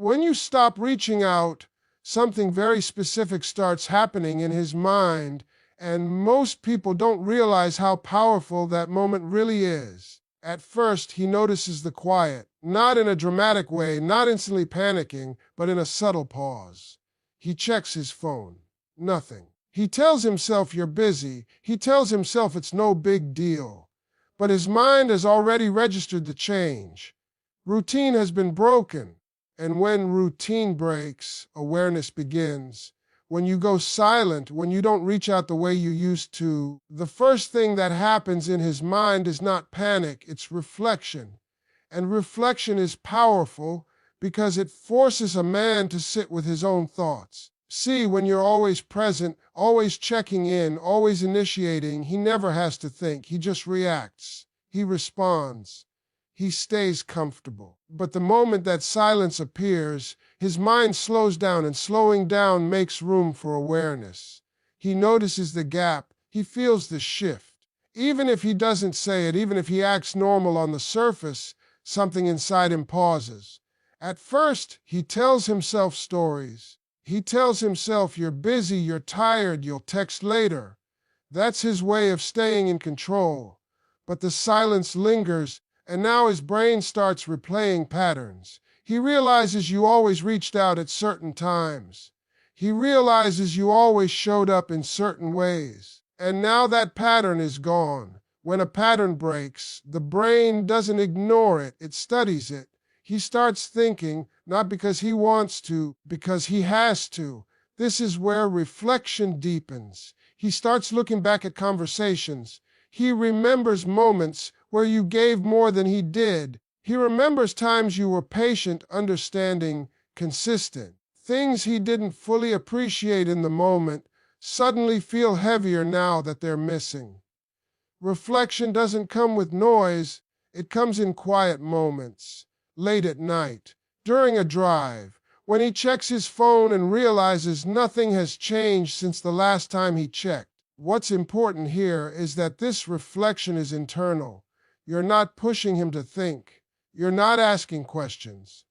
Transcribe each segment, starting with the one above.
When you stop reaching out, something very specific starts happening in his mind, and most people don't realize how powerful that moment really is. At first, he notices the quiet, not in a dramatic way, not instantly panicking, but in a subtle pause. He checks his phone. Nothing. He tells himself you're busy. He tells himself it's no big deal. But his mind has already registered the change. Routine has been broken. And when routine breaks, awareness begins. When you go silent, when you don't reach out the way you used to, the first thing that happens in his mind is not panic, it's reflection. And reflection is powerful because it forces a man to sit with his own thoughts. See, when you're always present, always checking in, always initiating, he never has to think, he just reacts. He responds. He stays comfortable. But the moment that silence appears, his mind slows down, and slowing down makes room for awareness. He notices the gap. He feels the shift. Even if he doesn't say it, even if he acts normal on the surface, something inside him pauses. At first, he tells himself stories. He tells himself, you're busy, you're tired, you'll text later. That's his way of staying in control. But the silence lingers, and now his brain starts replaying patterns. He realizes you always reached out at certain times. He realizes you always showed up in certain ways. And now that pattern is gone. When a pattern breaks, the brain doesn't ignore it, it studies it. He starts thinking, not because he wants to, because he has to. This is where reflection deepens. He starts looking back at conversations. He remembers moments where you gave more than he did. He remembers times you were patient, understanding, consistent. Things he didn't fully appreciate in the moment suddenly feel heavier now that they're missing. Reflection doesn't come with noise, it comes in quiet moments. Late at night, during a drive, when he checks his phone and realizes nothing has changed since the last time he checked. What's important here is that this reflection is internal. You're not pushing him to think. You're not asking questions.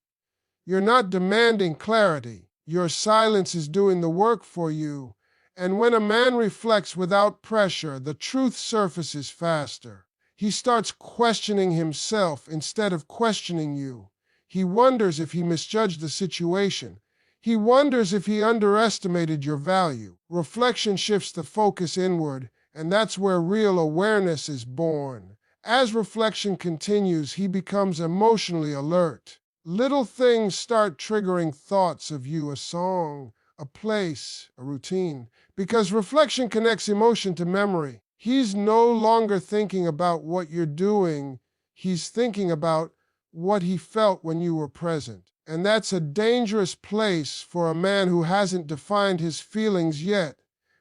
You're not demanding clarity. Your silence is doing the work for you. And when a man reflects without pressure, the truth surfaces faster. He starts questioning himself instead of questioning you. He wonders if he misjudged the situation. He wonders if he underestimated your value. Reflection shifts the focus inward, and that's where real awareness is born. As reflection continues, he becomes emotionally alert. Little things start triggering thoughts of you, a song, a place, a routine, because reflection connects emotion to memory. He's no longer thinking about what you're doing. He's thinking about what he felt when you were present. And that's a dangerous place for a man who hasn't defined his feelings yet,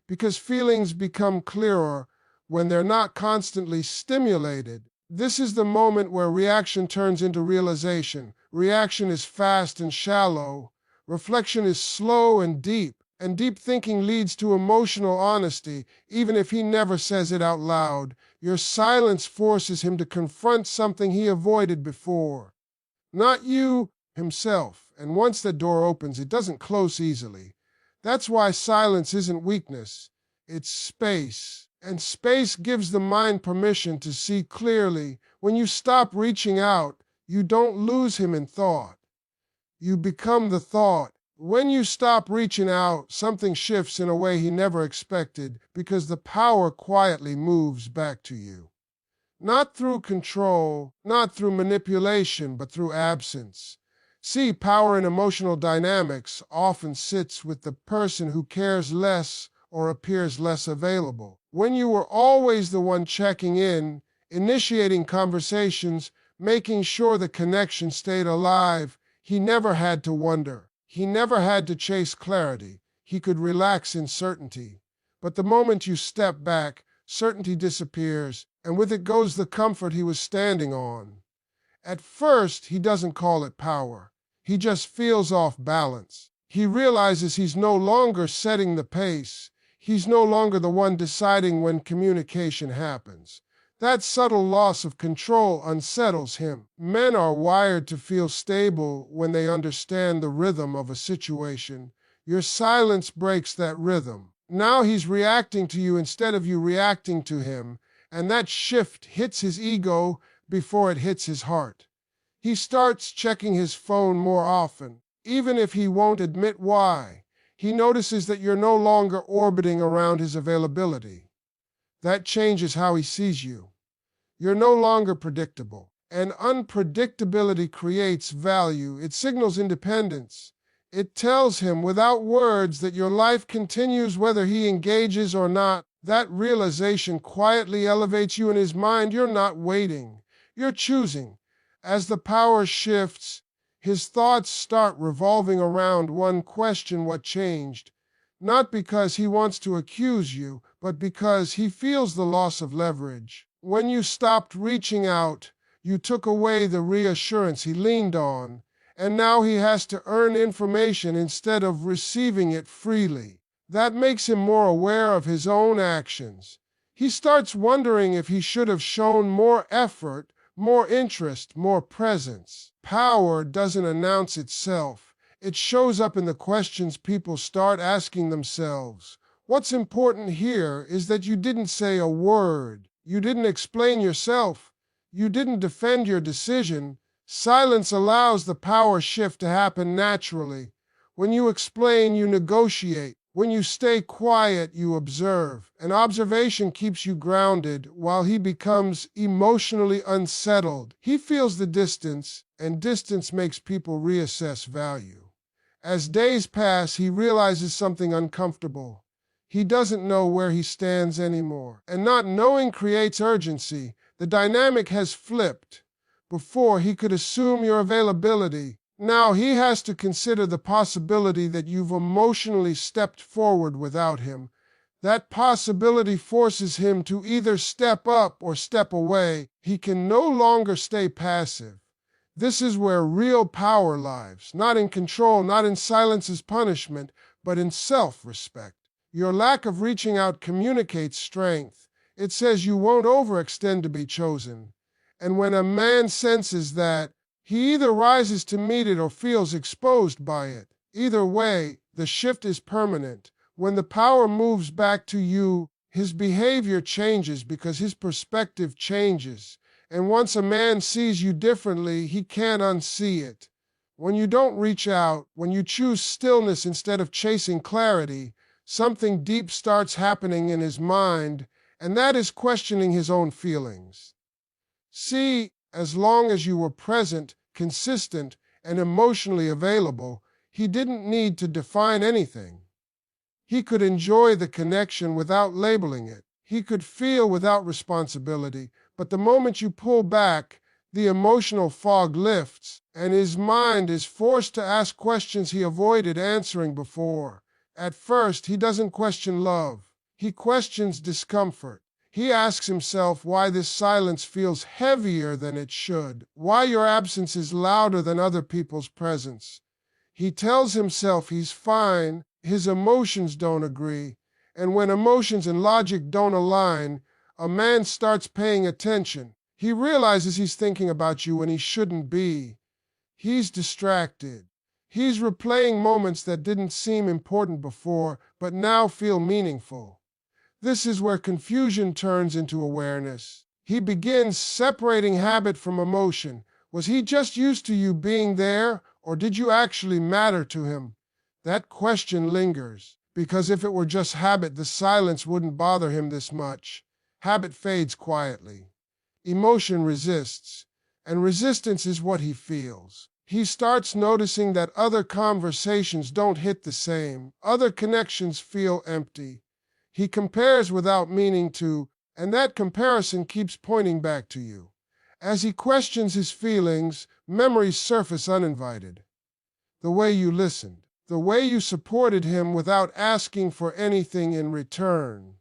because feelings become clearer when they're not constantly stimulated. This is the moment where reaction turns into realization. Reaction is fast and shallow. Reflection is slow and deep thinking leads to emotional honesty, even if he never says it out loud. Your silence forces him to confront something he avoided before. Not you, himself. And once the door opens, it doesn't close easily. That's why silence isn't weakness. It's space. And space gives the mind permission to see clearly. When you stop reaching out, you don't lose him in thought. You become the thought. When you stop reaching out, something shifts in a way he never expected, because the power quietly moves back to you. Not through control, not through manipulation, but through absence. See, power in emotional dynamics often sits with the person who cares less or appears less available. When you were always the one checking in, initiating conversations, making sure the connection stayed alive, he never had to wonder. He never had to chase clarity. He could relax in certainty. But the moment you step back, certainty disappears, and with it goes the comfort he was standing on. At first, he doesn't call it power. He just feels off balance. He realizes he's no longer setting the pace. He's no longer the one deciding when communication happens. That subtle loss of control unsettles him. Men are wired to feel stable when they understand the rhythm of a situation. Your silence breaks that rhythm. Now he's reacting to you instead of you reacting to him, and that shift hits his ego before it hits his heart. He starts checking his phone more often, even if he won't admit why. He notices that you're no longer orbiting around his availability. That changes how he sees you. You're no longer predictable. And unpredictability creates value. It signals independence. It tells him without words that your life continues whether he engages or not. That realization quietly elevates you in his mind. You're not waiting. You're choosing. As the power shifts, his thoughts start revolving around one question: what changed? Not because he wants to accuse you, but because he feels the loss of leverage. When you stopped reaching out, you took away the reassurance he leaned on, and now he has to earn information instead of receiving it freely. That makes him more aware of his own actions. He starts wondering if he should have shown more effort, more interest, more presence. Power doesn't announce itself. It shows up in the questions people start asking themselves. What's important here is that you didn't say a word. You didn't explain yourself. You didn't defend your decision. Silence allows the power shift to happen naturally. When you explain, you negotiate. When you stay quiet, you observe. And observation keeps you grounded while he becomes emotionally unsettled. He feels the distance, and distance makes people reassess value. As days pass, he realizes something uncomfortable. He doesn't know where he stands anymore. And not knowing creates urgency. The dynamic has flipped. Before, he could assume your availability. Now he has to consider the possibility that you've emotionally stepped forward without him. That possibility forces him to either step up or step away. He can no longer stay passive. This is where real power lies, not in control, not in silence as punishment, but in self-respect. Your lack of reaching out communicates strength. It says you won't overextend to be chosen. And when a man senses that, he either rises to meet it or feels exposed by it. Either way, the shift is permanent. When the power moves back to you, his behavior changes because his perspective changes. And once a man sees you differently, he can't unsee it. When you don't reach out, when you choose stillness instead of chasing clarity, something deep starts happening in his mind, and that is questioning his own feelings. See, as long as you were present, consistent, and emotionally available, he didn't need to define anything. He could enjoy the connection without labeling it. He could feel without responsibility. But the moment you pull back, the emotional fog lifts, and his mind is forced to ask questions he avoided answering before. At first, he doesn't question love. He questions discomfort. He asks himself why this silence feels heavier than it should, why your absence is louder than other people's presence. He tells himself he's fine, his emotions don't agree, and when emotions and logic don't align, a man starts paying attention. He realizes he's thinking about you when he shouldn't be. He's distracted. He's replaying moments that didn't seem important before, but now feel meaningful. This is where confusion turns into awareness. He begins separating habit from emotion. Was he just used to you being there, or did you actually matter to him? That question lingers, because if it were just habit, the silence wouldn't bother him this much. Habit fades quietly. Emotion resists, and resistance is what he feels. He starts noticing that other conversations don't hit the same. Other connections feel empty. He compares without meaning to, and that comparison keeps pointing back to you. As he questions his feelings, memories surface uninvited. The way you listened, the way you supported him without asking for anything in return,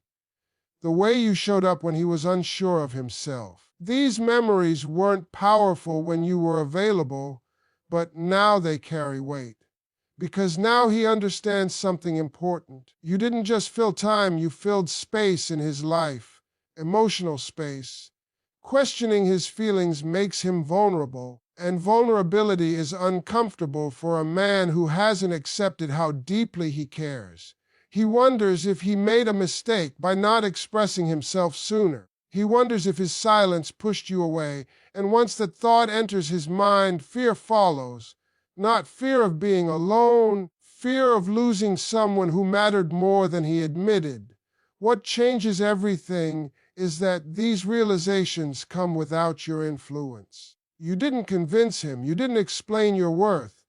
the way you showed up when he was unsure of himself. These memories weren't powerful when you were available, but now they carry weight. Because now he understands something important. You didn't just fill time, you filled space in his life, emotional space. Questioning his feelings makes him vulnerable, and vulnerability is uncomfortable for a man who hasn't accepted how deeply he cares. He wonders if he made a mistake by not expressing himself sooner. He wonders if his silence pushed you away, and once that thought enters his mind, fear follows. Not fear of being alone, fear of losing someone who mattered more than he admitted. What changes everything is that these realizations come without your influence. You didn't convince him, you didn't explain your worth.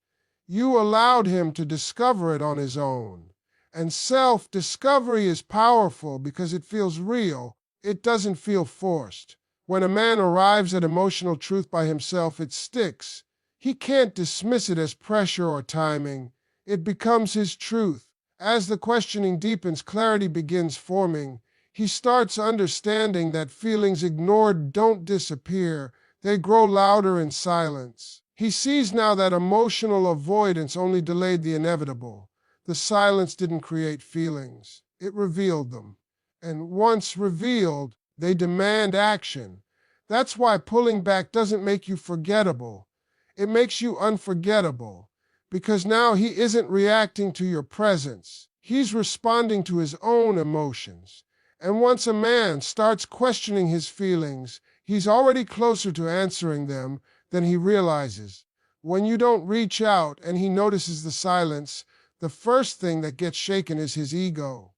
You allowed him to discover it on his own. And self-discovery is powerful because it feels real. It doesn't feel forced. When a man arrives at emotional truth by himself, it sticks. He can't dismiss it as pressure or timing. It becomes his truth. As the questioning deepens, clarity begins forming. He starts understanding that feelings ignored don't disappear. They grow louder in silence. He sees now that emotional avoidance only delayed the inevitable. The silence didn't create feelings. It revealed them. And once revealed, they demand action. That's why pulling back doesn't make you forgettable. It makes you unforgettable. Because now he isn't reacting to your presence. He's responding to his own emotions. And once a man starts questioning his feelings, he's already closer to answering them than he realizes. When you don't reach out and he notices the silence, the first thing that gets shaken is his ego.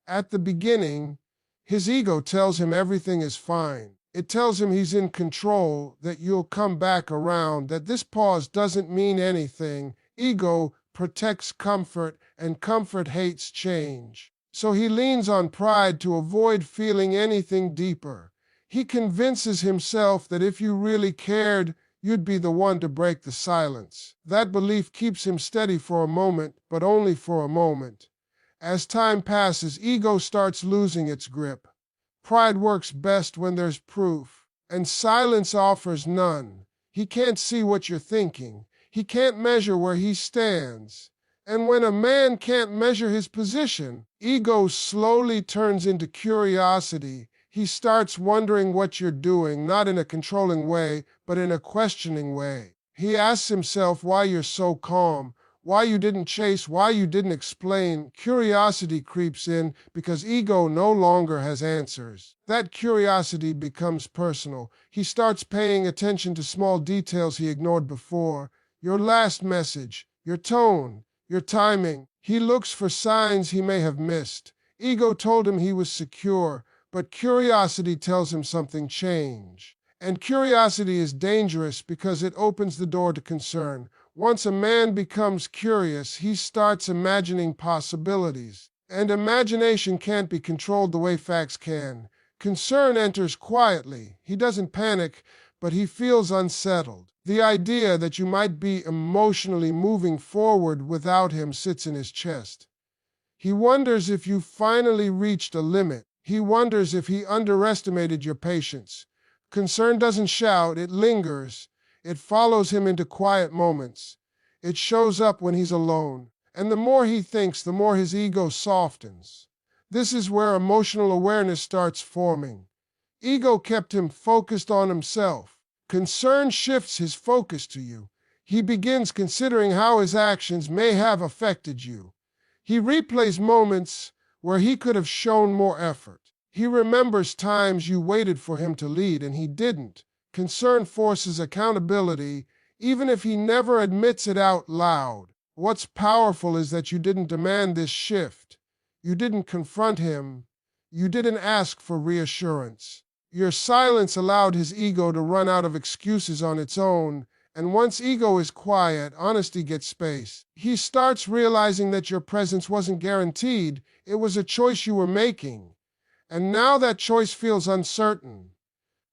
At the beginning, his ego tells him everything is fine. It tells him he's in control, that you'll come back around, that this pause doesn't mean anything. Ego protects comfort, and comfort hates change. So he leans on pride to avoid feeling anything deeper. He convinces himself that if you really cared, you'd be the one to break the silence. That belief keeps him steady for a moment, but only for a moment. As time passes, ego starts losing its grip. Pride works best when there's proof, and silence offers none. He can't see what you're thinking. He can't measure where he stands. And when a man can't measure his position, ego slowly turns into curiosity. He starts wondering what you're doing, not in a controlling way, but in a questioning way. He asks himself why you're so calm, why you didn't chase, why you didn't explain. Curiosity creeps in because ego no longer has answers. That curiosity becomes personal. He starts paying attention to small details he ignored before. Your last message, your tone, your timing. He looks for signs he may have missed. Ego told him he was secure, but curiosity tells him something changed. And curiosity is dangerous because it opens the door to concern. Once a man becomes curious, he starts imagining possibilities. And imagination can't be controlled the way facts can. Concern enters quietly. He doesn't panic, but he feels unsettled. The idea that you might be emotionally moving forward without him sits in his chest. He wonders if you finally reached a limit. He wonders if he underestimated your patience. Concern doesn't shout, it lingers. It follows him into quiet moments. It shows up when he's alone. And the more he thinks, the more his ego softens. This is where emotional awareness starts forming. Ego kept him focused on himself. Concern shifts his focus to you. He begins considering how his actions may have affected you. He replays moments where he could have shown more effort. He remembers times you waited for him to lead and he didn't. Concern forces accountability, even if he never admits it out loud. What's powerful is that you didn't demand this shift. You didn't confront him. You didn't ask for reassurance. Your silence allowed his ego to run out of excuses on its own, and once ego is quiet, honesty gets space. He starts realizing that your presence wasn't guaranteed. It was a choice you were making. And now that choice feels uncertain.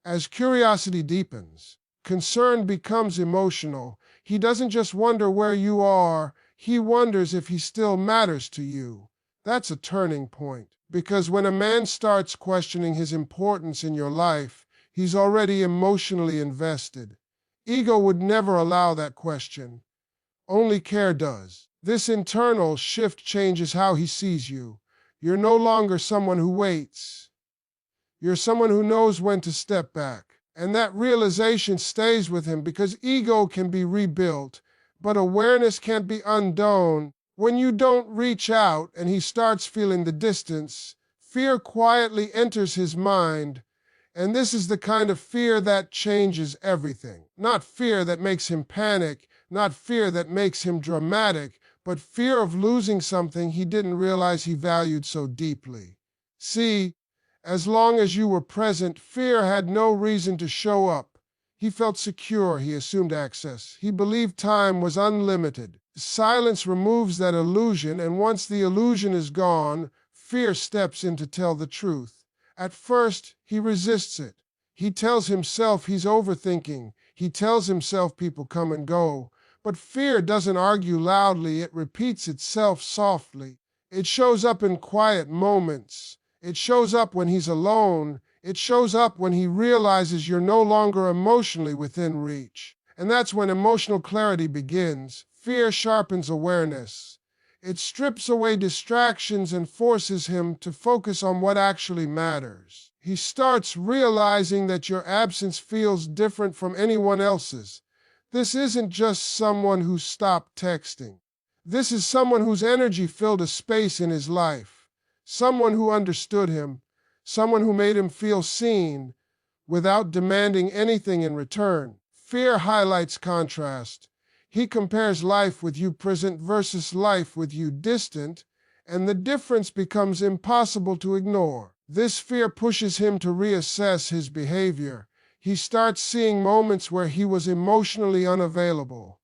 As curiosity deepens, concern becomes emotional. He doesn't just wonder where you are, he wonders if he still matters to you. That's a turning point, because when a man starts questioning his importance in your life, he's already emotionally invested. Ego would never allow that question. Only care does. This internal shift changes how he sees you. You're no longer someone who waits. You're someone who knows when to step back. And that realization stays with him because ego can be rebuilt, but awareness can't be undone. When you don't reach out and he starts feeling the distance, fear quietly enters his mind. And this is the kind of fear that changes everything. Not fear that makes him panic, not fear that makes him dramatic, but fear of losing something he didn't realize he valued so deeply. See, as long as you were present, fear had no reason to show up. He felt secure, he assumed access. He believed time was unlimited. Silence removes that illusion, and once the illusion is gone, fear steps in to tell the truth. At first, he resists it. He tells himself he's overthinking. He tells himself people come and go. But fear doesn't argue loudly, it repeats itself softly. It shows up in quiet moments. It shows up when he's alone. It shows up when he realizes you're no longer emotionally within reach. And that's when emotional clarity begins. Fear sharpens awareness. It strips away distractions and forces him to focus on what actually matters. He starts realizing that your absence feels different from anyone else's. This isn't just someone who stopped texting. This is someone whose energy filled a space in his life. Someone who understood him. Someone who made him feel seen without demanding anything in return. Fear highlights contrast. He compares life with you present versus life with you distant, and the difference becomes impossible to ignore. This fear pushes him to reassess his behavior. He starts seeing moments where he was emotionally unavailable,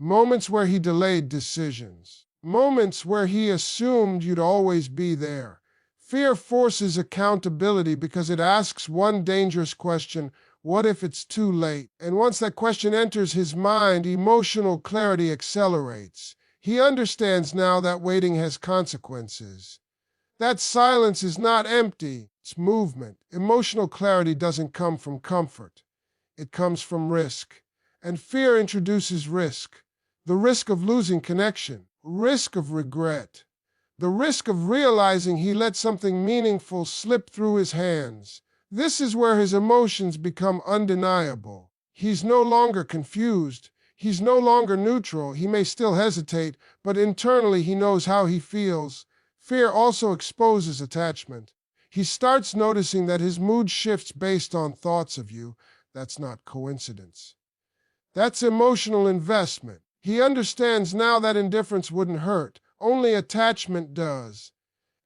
moments where he delayed decisions, moments where he assumed you'd always be there. Fear forces accountability because it asks one dangerous question: what if it's too late? And once that question enters his mind, emotional clarity accelerates. He understands now that waiting has consequences. That silence is not empty, it's movement. Emotional clarity doesn't come from comfort. It comes from risk. And fear introduces risk. The risk of losing connection, risk of regret, the risk of realizing he let something meaningful slip through his hands. This is where his emotions become undeniable. He's no longer confused. He's no longer neutral. He may still hesitate, but internally he knows how he feels. Fear also exposes attachment. He starts noticing that his mood shifts based on thoughts of you. That's not coincidence. That's emotional investment. He understands now that indifference wouldn't hurt. Only attachment does.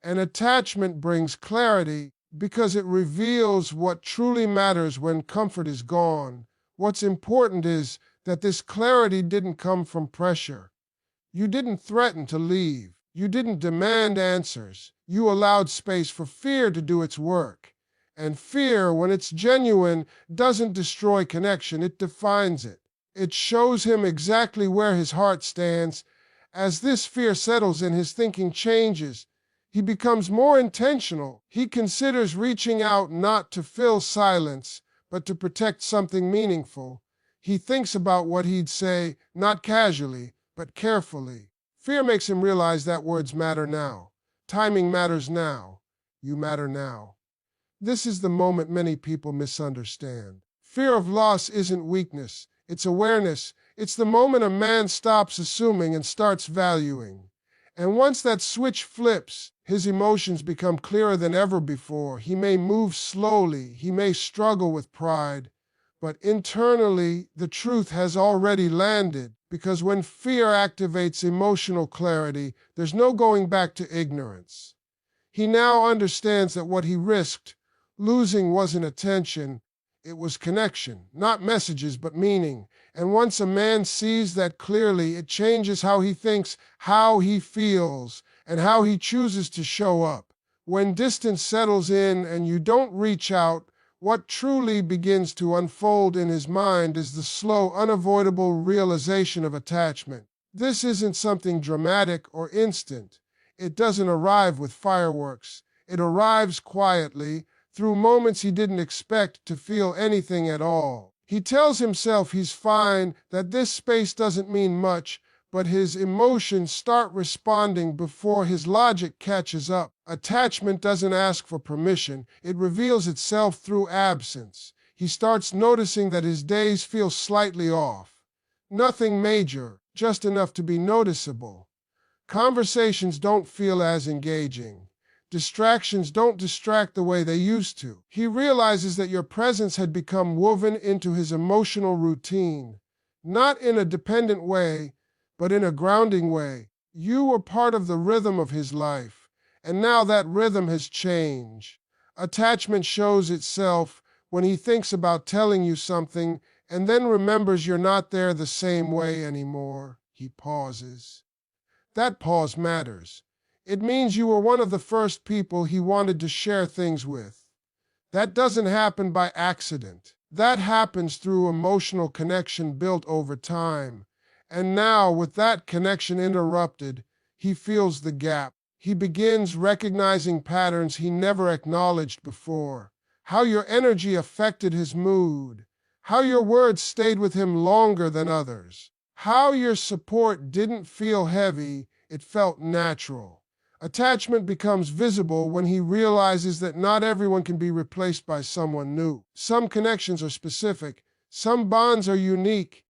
And attachment brings clarity because it reveals what truly matters when comfort is gone. What's important is that this clarity didn't come from pressure. You didn't threaten to leave. You didn't demand answers. You allowed space for fear to do its work. And fear, when it's genuine, doesn't destroy connection, it defines it. It shows him exactly where his heart stands. As this fear settles in, his thinking changes. He becomes more intentional. He considers reaching out not to fill silence, but to protect something meaningful. He thinks about what he'd say, not casually, but carefully. Fear makes him realize that words matter now. Timing matters now. You matter now. This is the moment many people misunderstand. Fear of loss isn't weakness. It's awareness. It's the moment a man stops assuming and starts valuing. And once that switch flips, his emotions become clearer than ever before. He may move slowly. He may struggle with pride. But internally, the truth has already landed, because when fear activates emotional clarity, there's no going back to ignorance. He now understands that what he risked losing wasn't attention, it was connection, not messages, but meaning. And once a man sees that clearly, it changes how he thinks, how he feels, and how he chooses to show up. When distance settles in and you don't reach out, what truly begins to unfold in his mind is the slow, unavoidable realization of attachment. This isn't something dramatic or instant. It doesn't arrive with fireworks. It arrives quietly, through moments he didn't expect to feel anything at all. He tells himself he's fine, that this space doesn't mean much, but his emotions start responding before his logic catches up. Attachment doesn't ask for permission. It reveals itself through absence. He starts noticing that his days feel slightly off. Nothing major, just enough to be noticeable. Conversations don't feel as engaging. Distractions don't distract the way they used to. He realizes that your presence had become woven into his emotional routine, not in a dependent way, but in a grounding way. You were part of the rhythm of his life, and now that rhythm has changed. Attachment shows itself when he thinks about telling you something and then remembers you're not there the same way anymore. He pauses. That pause matters. It means you were one of the first people he wanted to share things with. That doesn't happen by accident. That happens through emotional connection built over time. And now, with that connection interrupted, he feels the gap. He begins recognizing patterns he never acknowledged before. How your energy affected his mood. How your words stayed with him longer than others. How your support didn't feel heavy, it felt natural. Attachment becomes visible when he realizes that not everyone can be replaced by someone new. Some connections are specific, some bonds are unique,